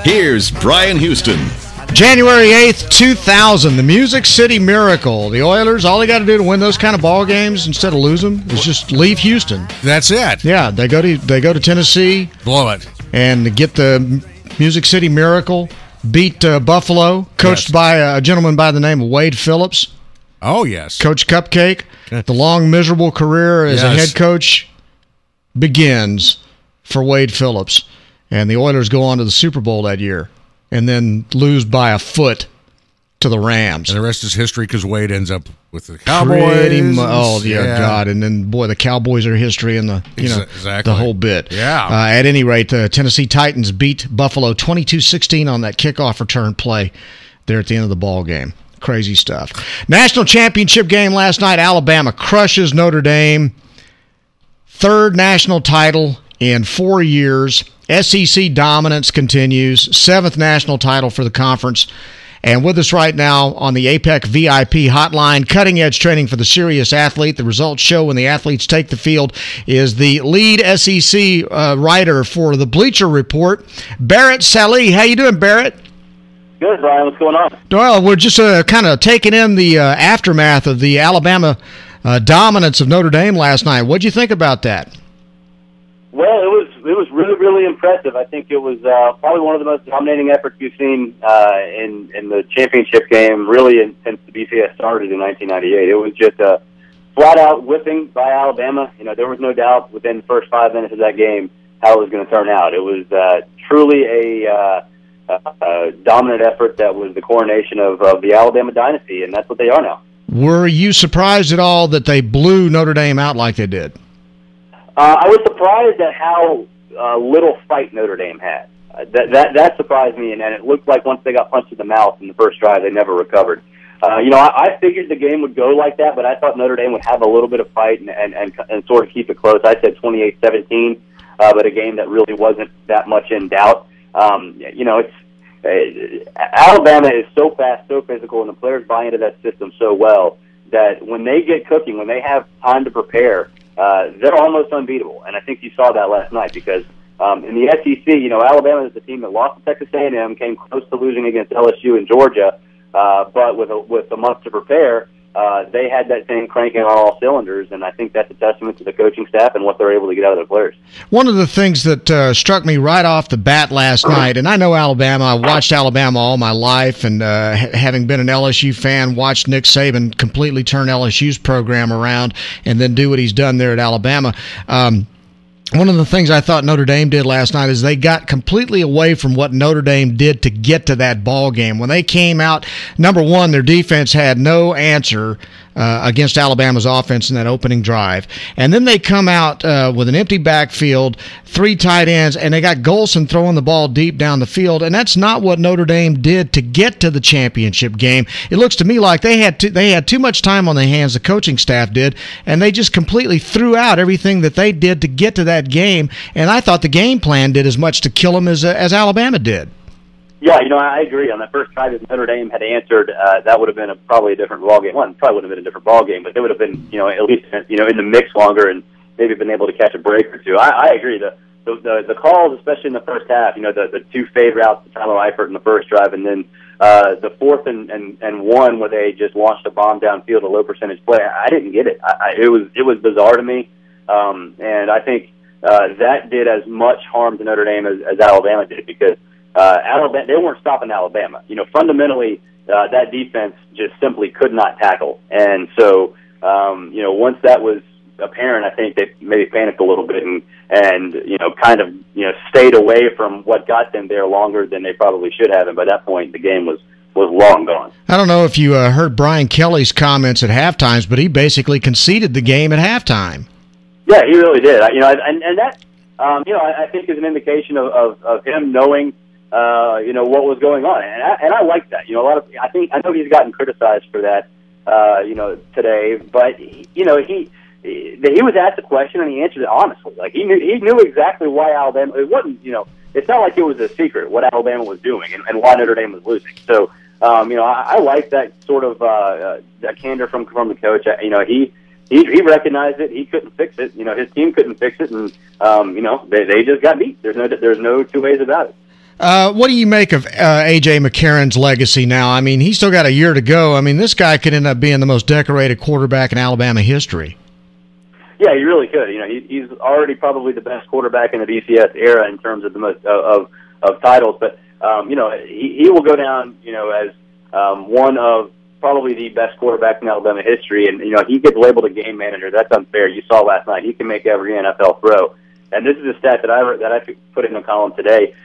Here's Bryan Houston. January 8th, 2000, the Music City Miracle. The Oilers, all they got to do to win those kind of ball games instead of lose them is just leave Houston. That's it. Yeah, they go to Tennessee. Blow it. And get the Music City Miracle, beat Buffalo, coached by a gentleman by the name of Wade Phillips. Oh, yes. Coach Cupcake. The long, miserable career as a head coach begins for Wade Phillips. And the Oilers go on to the Super Bowl that year and then lose by a foot to the Rams. And the rest is history because Wade ends up with the Cowboys. God. And then, boy, the Cowboys are history and the whole bit. Yeah. At any rate, the Tennessee Titans beat Buffalo 22-16 on that kickoff return play there at the end of the ball game. Crazy stuff. National championship game last night. Alabama crushes Notre Dame. Third national title in 4 years. SEC dominance continues. Seventh national title for the conference. And with us right now on the APEC VIP hotline, cutting edge training for the serious athlete. The results show when the athletes take the field is the lead SEC writer for the Bleacher Report, Barrett Sallee. How you doing, Barrett? Good, Brian. What's going on? Well, we're just kind of taking in the aftermath of the Alabama dominance of Notre Dame last night. What'd you think about that? Well, it was really, really impressive. I think it was probably one of the most dominating efforts you've seen in the championship game, really, since the BCS started in 1998. It was just a flat-out whipping by Alabama. You know, there was no doubt within the first 5 minutes of that game how it was going to turn out. It was truly a dominant effort that was the coronation of the Alabama dynasty, and that's what they are now. Were you surprised at all that they blew Notre Dame out like they did? I was surprised at how little fight Notre Dame had. That surprised me, and it looked like once they got punched in the mouth in the first drive, they never recovered. I figured the game would go like that, but I thought Notre Dame would have a little bit of fight and sort of keep it close. I said 28-17, but a game that really wasn't that much in doubt. Alabama is so fast, so physical, and the players buy into that system so well that when they get cooking, when they have time to prepare, they're almost unbeatable. And I think you saw that last night because in the SEC, Alabama is the team that lost to Texas A&M, came close to losing against LSU and Georgia, but with a month to prepare, they had that thing cranking on all cylinders, and I think that's a testament to the coaching staff and what they're able to get out of their players. One of the things that struck me right off the bat last night, and I know Alabama, I watched Alabama all my life, and having been an LSU fan, watched Nick Saban completely turn LSU's program around and then do what he's done there at Alabama. One of the things I thought Notre Dame did last night is they got completely away from what Notre Dame did to get to that ball game. When they came out, number one, their defense had no answer against Alabama's offense in that opening drive. And then they come out with an empty backfield, 3 tight ends, and they got Golson throwing the ball deep down the field. And that's not what Notre Dame did to get to the championship game. It looks to me like they had too much time on their hands, the coaching staff did, and they just completely threw out everything that they did to get to that game. And I thought the game plan did as much to kill them as Alabama did. Yeah, I agree. On that first drive, if Notre Dame had answered, that would have been probably a different ballgame. Well, it probably would have been a different ballgame, but they would have been, at least, in the mix longer and maybe been able to catch a break or two. I agree. The calls, especially in the first half, the 2 fade routes to Tyler Eifert in the first drive, and then the 4th and 1 where they just launched a bomb downfield, a low percentage play. I didn't get it. It was bizarre to me, and I think that did as much harm to Notre Dame as Alabama did because. Alabama, they weren't stopping Alabama. Fundamentally, that defense just simply could not tackle. And so, once that was apparent, I think they maybe panicked a little bit and kind of stayed away from what got them there longer than they probably should have. And by that point, the game was long gone. I don't know if you heard Brian Kelly's comments at halftimes, but he basically conceded the game at halftime. Yeah, he really did. And that, I think is an indication of him knowing. What was going on, and I like that. I know he's gotten criticized for that, today, but he was asked a question and he answered it honestly. Like he knew exactly why Alabama. It wasn't, it's not like it was a secret what Alabama was doing and why Notre Dame was losing. So, I like that sort of that candor from the coach. He recognized it. He couldn't fix it. His team couldn't fix it, and they just got beat. There's no 2 ways about it. What do you make of A.J. McCarron's legacy now? I mean, he's still got a year to go. I mean, this guy could end up being the most decorated quarterback in Alabama history. Yeah, he really could. You know, he's already probably the best quarterback in the BCS era in terms of the most of titles. But you know, he will go down, you know, as one of probably the best quarterbacks in Alabama history. And you know, he gets labeled a game manager. That's unfair. You saw last night. He can make every NFL throw. And this is a stat that I put in a column today.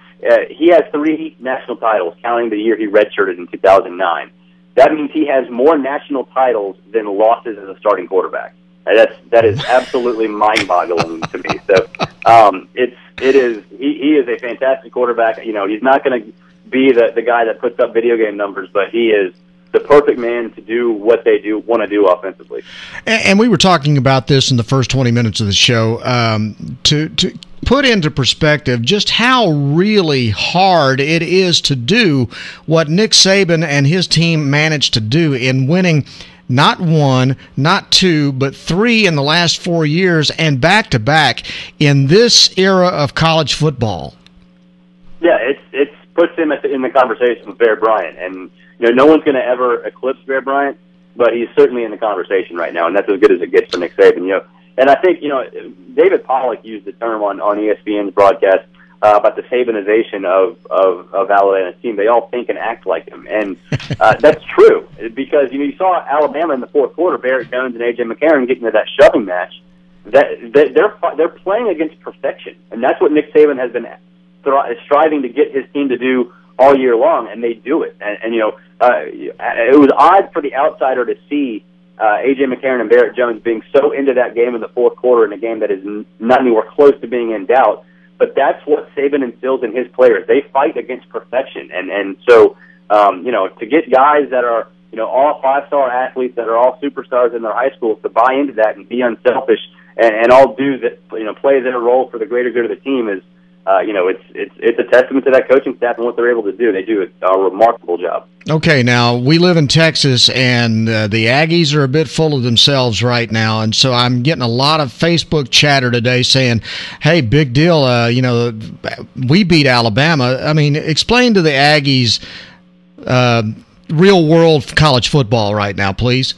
He has 3 national titles, counting the year he redshirted in 2009. That means he has more national titles than losses as a starting quarterback. That is absolutely mind-boggling to me. So he is a fantastic quarterback. You know, he's not going to be the guy that puts up video game numbers, but he is the perfect man to do what they want to do offensively. And we were talking about this in the first 20 minutes of the show, to put into perspective just how really hard it is to do what Nick Saban and his team managed to do in winning not 1, not 2, but 3 in the last 4 years, and back-to-back in this era of college football. Yeah, it puts him in the conversation with Barrett Bryan, and you know, no one's going to ever eclipse Barrett Bryan, but he's certainly in the conversation right now, and that's as good as it gets for Nick Saban. You know, and I think, you know, David Pollack used the term on ESPN's broadcast about the Sabanization of Alabama's team. They all think and act like him, and that's true, because you know, you saw Alabama in the fourth quarter, Barrett Jones and A.J. McCarron getting into that shoving match. They're playing against perfection, and that's what Nick Saban has been striving to get his team to do all year long, and they do it. And you know, it was odd for the outsider to see A.J. McCarron and Barrett Jones being so into that game in the fourth quarter, in a game that is not anywhere close to being in doubt. But that's what Saban instills in his players. They fight against perfection, and so you know, to get guys that are, you know, all 5-star athletes that are all superstars in their high schools to buy into that and be unselfish and all do that, you know, play their role for the greater good of the team is. You know, it's a testament to that coaching staff and what they're able to do. They do a remarkable job. Okay, now, we live in Texas, and the Aggies are a bit full of themselves right now, and so I'm getting a lot of Facebook chatter today saying, hey, big deal, you know, we beat Alabama. I mean, explain to the Aggies real-world college football right now, please.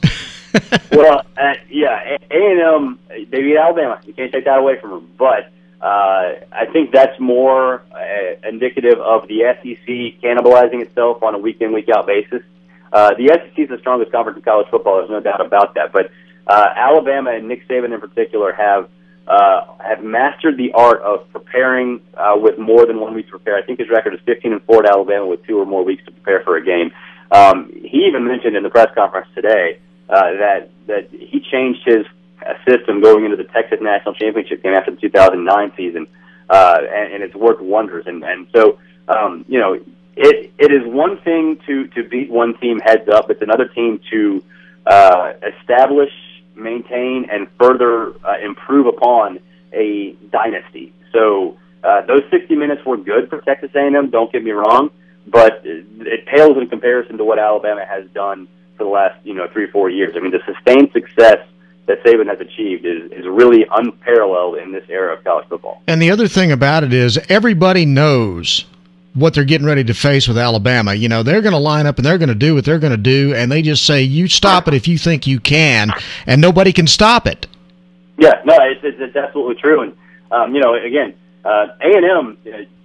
Well, yeah, A&M, they beat Alabama. You can't take that away from them, but I think that's more indicative of the SEC cannibalizing itself on a week-in, week-out basis. The SEC is the strongest conference in college football. There's no doubt about that. But Alabama and Nick Saban in particular have mastered the art of preparing with more than 1 week to prepare. I think his record is 15-4 at Alabama with 2 or more weeks to prepare for a game. He even mentioned in the press conference today that he changed his system going into the Texas National Championship game after the 2009 season, and it's worked wonders. And so, you know, it is one thing to beat one team heads up. It's another team to establish, maintain, and further improve upon a dynasty. So those 60 minutes were good for Texas A&M, don't get me wrong, but it pales in comparison to what Alabama has done for the last, you know, 3 or 4 years. I mean, the sustained success that Saban has achieved is really unparalleled in this era of college football. And the other thing about it is everybody knows what they're getting ready to face with Alabama. You know, they're going to line up and they're going to do what they're going to do, and they just say, you stop it if you think you can, and nobody can stop it. Yeah, no, it's absolutely true. And, you know, again, A&M,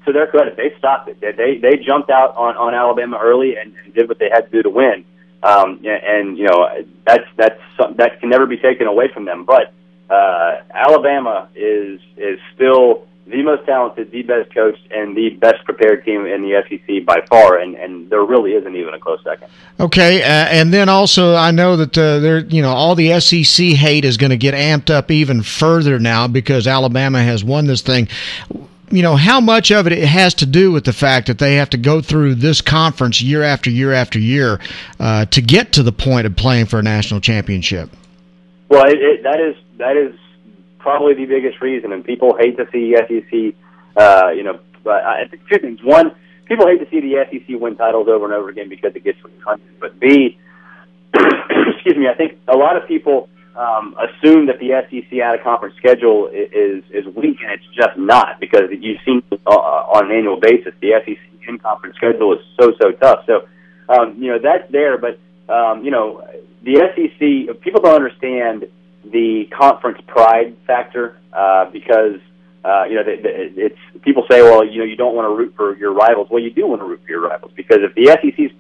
to their credit, they stopped it. They jumped out on Alabama early and did what they had to do to win. And you know, that can never be taken away from them. But Alabama is still the most talented, the best coached, and the best prepared team in the SEC by far, and there really isn't even a close second. Okay, and then also I know that you know, all the SEC hate is going to get amped up even further now because Alabama has won this thing. You know, how much of it has to do with the fact that they have to go through this conference year after year after year to get to the point of playing for a national championship? Well, that is probably the biggest reason, and people hate to see SEC. You know, but I think 2 things: one, people hate to see the SEC win titles over and over again because it gets from the country. But B, excuse me, I think a lot of people assume that the SEC out-of-conference schedule is weak, and it's just not, because you've seen on an annual basis the SEC in-conference schedule is so tough. So, that's there, but, the SEC, people don't understand the conference pride factor because, it's people say, well, you don't want to root for your rivals. Well, you do want to root for your rivals, because if the SEC is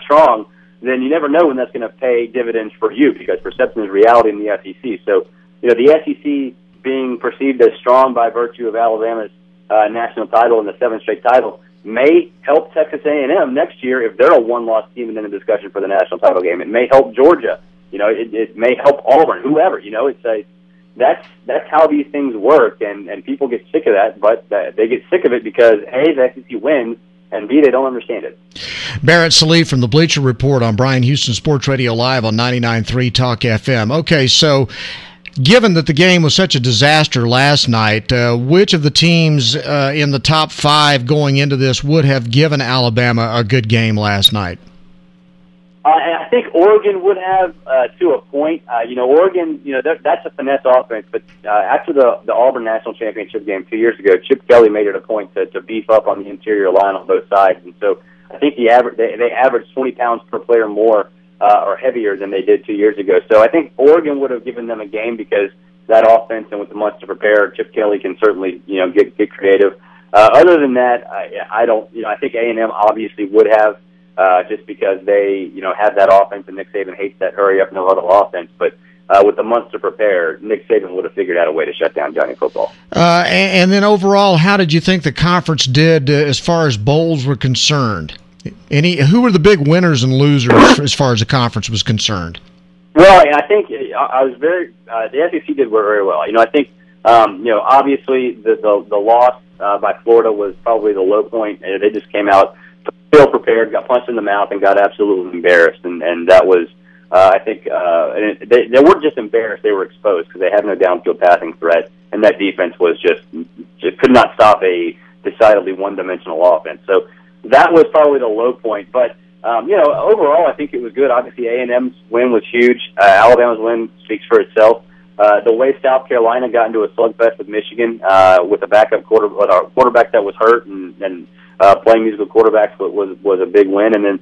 strong, then you never know when that's going to pay dividends for you, because perception is reality in the SEC. So, the SEC being perceived as strong by virtue of Alabama's national title and the 7th straight title may help Texas A&M next year if they're a one-loss team and in the discussion for the national title game. It may help Georgia. It may help Auburn, whoever. That's how these things work, and people get sick of that, but they get sick of it because, A, the SEC wins, and B, they don't understand it. Barrett Sallee from the Bleacher Report on Bryan Houston Sports Radio Live on 99.3 Talk FM. Okay, so given that the game was such a disaster last night, which of the teams in the top 5 going into this would have given Alabama a good game last night? I think Oregon would have to a point. Oregon, that's a finesse offense. But after the Auburn National Championship game 2 years ago, Chip Kelly made it a point to beef up on the interior line on both sides. And so I think they averaged 20 pounds per player more or heavier than they did 2 years ago. So I think Oregon would have given them a game because that offense, and with the months to prepare, Chip Kelly can certainly get creative. Other than that, I think A&M obviously would have. Just because they, have that offense, and Nick Saban hates that hurry-up, no-huddle offense. But with the months to prepare, Nick Saban would have figured out a way to shut down Johnny Football. And then overall, how did you think the conference did as far as bowls were concerned? Who were the big winners and losers as far as the conference was concerned? Well, I think I was the SEC did very well. I think, obviously the loss by Florida was probably the low point. They just came out still prepared, got punched in the mouth, and got absolutely embarrassed. And that was, I think, they weren't just embarrassed; they were exposed because they had no downfield passing threat, and that defense was just could not stop a decidedly one-dimensional offense. So that was probably the low point. But overall, I think it was good. Obviously, A&M's win was huge. Alabama's win speaks for itself. The way South Carolina got into a slugfest with Michigan with a backup quarterback that was hurt and playing musical quarterbacks was a big win. And then,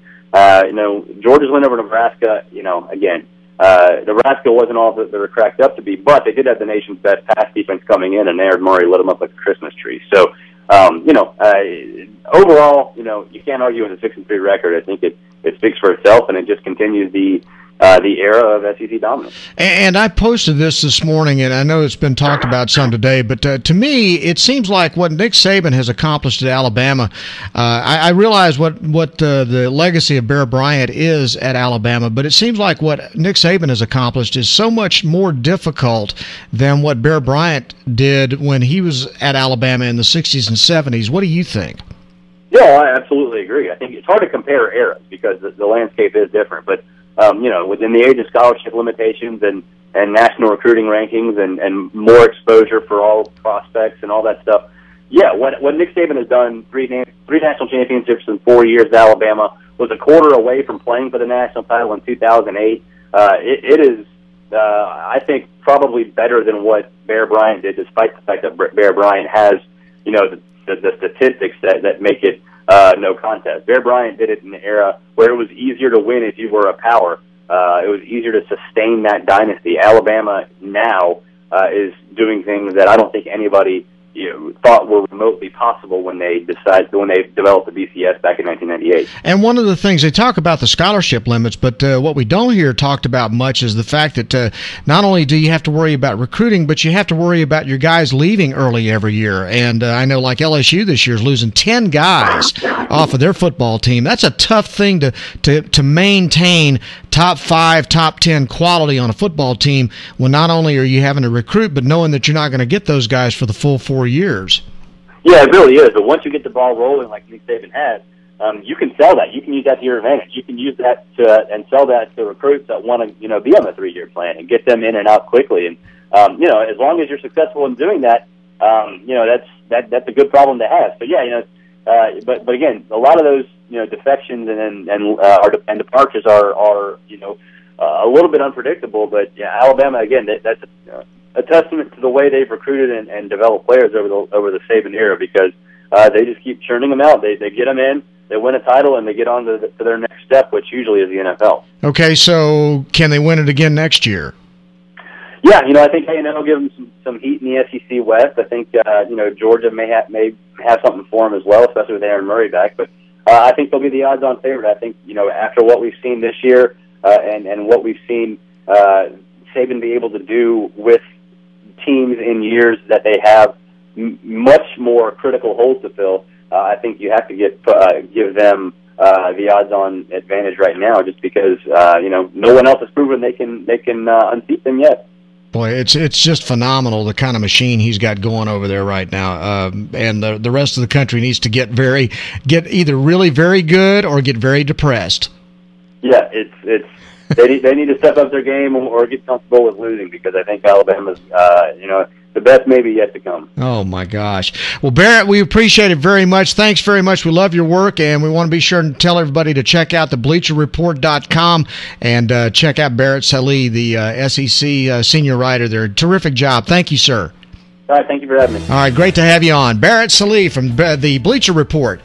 Georgia's win over Nebraska, again, Nebraska wasn't all that they were cracked up to be, but they did have the nation's best pass defense coming in, and Aaron Murray lit them up like a Christmas tree. So, overall, you can't argue with a 6-3 record. I think it speaks for itself, and it just continues the era of SEC dominance. And I posted this morning, and I know it's been talked about some today, but to me, it seems like what Nick Saban has accomplished at Alabama, I realize what the legacy of Bear Bryant is at Alabama, but it seems like what Nick Saban has accomplished is so much more difficult than what Bear Bryant did when he was at Alabama in the 60s and 70s. What do you think? Yeah, I absolutely agree. I think it's hard to compare eras because the landscape is different, but within the age of scholarship limitations and national recruiting rankings and more exposure for all prospects and all that stuff. Yeah, what Nick Saban has done, three national championships in 4 years at Alabama, was a quarter away from playing for the national title in 2008. It is, I think, probably better than what Bear Bryant did, despite the fact that Bear Bryant has, the statistics that make it no contest. Bear Bryant did it in an era where it was easier to win if you were a power. It was easier to sustain that dynasty. Alabama now is doing things that I don't think anybody thought were remotely possible when they developed the BCS back in 1998. And one of the things they talk about the scholarship limits, but what we don't hear talked about much is the fact that not only do you have to worry about recruiting, but you have to worry about your guys leaving early every year. And I know like LSU this year is losing 10 guys off of their football team. That's a tough thing to maintain top 5, top 10 quality on a football team when not only are you having to recruit, but knowing that you're not going to get those guys for the full 4 years. Yeah, it really is. But once you get the ball rolling like Nick Saban has, you can sell that. You can use that to your advantage. You can use that and sell that to recruits that want to, be on the 3-year plan and get them in and out quickly. And, as long as you're successful in doing that, that's a good problem to have. So yeah, but again, a lot of those, defections and departures are a little bit unpredictable. But yeah, Alabama again, that's a testament to the way they've recruited and developed players over the Saban era, because they just keep churning them out. They get them in, they win a title, and they get on to their next step, which usually is the NFL. Okay, so can they win it again next year? Yeah, I think A&M will give them some heat in the SEC West. I think Georgia may have something for them as well, especially with Aaron Murray back. But I think they'll be the odds-on favorite. I think after what we've seen this year and what we've seen Saban be able to do with teams in years that they have much more critical holes to fill, I think you have to give them the odds-on advantage right now, just because no one else has proven they can unseat them yet. Boy, it's just phenomenal, the kind of machine he's got going over there right now, and the rest of the country needs to get either really very good or get very depressed. Yeah, they need to step up their game or get comfortable with losing, because I think Alabama's the best maybe yet to come. Oh my gosh! Well, Barrett, we appreciate it very much. Thanks very much. We love your work, and we want to be sure to tell everybody to check out the BleacherReport.com and check out Barrett Sallee, the SEC senior writer there. Terrific job. Thank you, sir. All right, thank you for having me. All right, great to have you on. Barrett Sallee from the Bleacher Report.